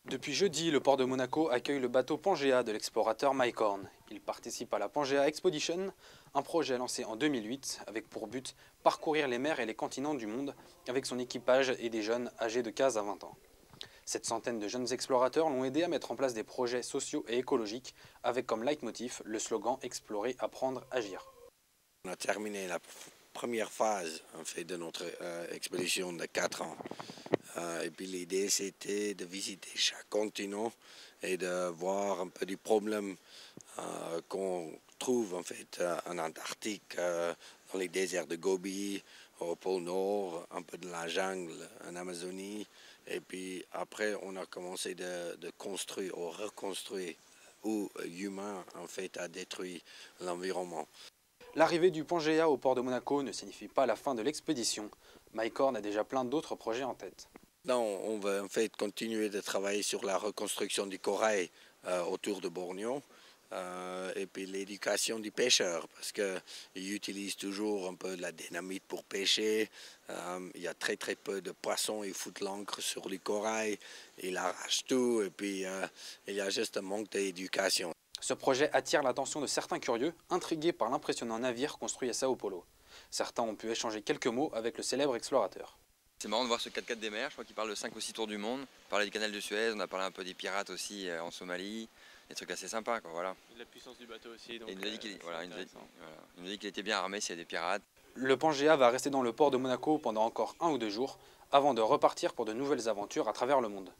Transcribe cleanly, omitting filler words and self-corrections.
Depuis jeudi, le port de Monaco accueille le bateau Pangea de l'explorateur Mike Horn. Il participe à la Pangea Expedition, un projet lancé en 2008 avec pour but parcourir les mers et les continents du monde avec son équipage et des jeunes âgés de 15 à 20 ans. Cette centaine de jeunes explorateurs l'ont aidé à mettre en place des projets sociaux et écologiques avec comme leitmotiv le slogan Explorer, apprendre, agir. On a terminé la première phase en fait, de notre expédition de 4 ans. Et puis l'idée c'était de visiter chaque continent et de voir un peu des problèmes qu'on trouve en fait en Antarctique, dans les déserts de Gobi, au pôle Nord, un peu de la jungle en Amazonie. Et puis après on a commencé de construire ou reconstruire où l'humain en fait a détruit l'environnement. L'arrivée du Pangea au port de Monaco ne signifie pas la fin de l'expédition. Mike Horn a déjà plein d'autres projets en tête. Non, on va en fait continuer de travailler sur la reconstruction du corail autour de Bornéo et puis l'éducation du pêcheur parce qu'ils utilisent toujours un peu de la dynamite pour pêcher. Il y a très peu de poissons, ils foutent l'ancre sur le corail, ils arrachent tout et puis il y a juste un manque d'éducation. Ce projet attire l'attention de certains curieux, intrigués par l'impressionnant navire construit à Sao Paulo. Certains ont pu échanger quelques mots avec le célèbre explorateur. C'est marrant de voir ce 4x4 des mers, je crois qu'il parle de 5 ou 6 tours du monde. On parlait du canal de Suez, on a parlé un peu des pirates aussi en Somalie, des trucs assez sympas quoi, voilà. Et de la puissance du bateau aussi. Donc, et il nous a dit qu'il était bien armé s'il y a des pirates. Le Pangea va rester dans le port de Monaco pendant encore 1 ou 2 jours, avant de repartir pour de nouvelles aventures à travers le monde.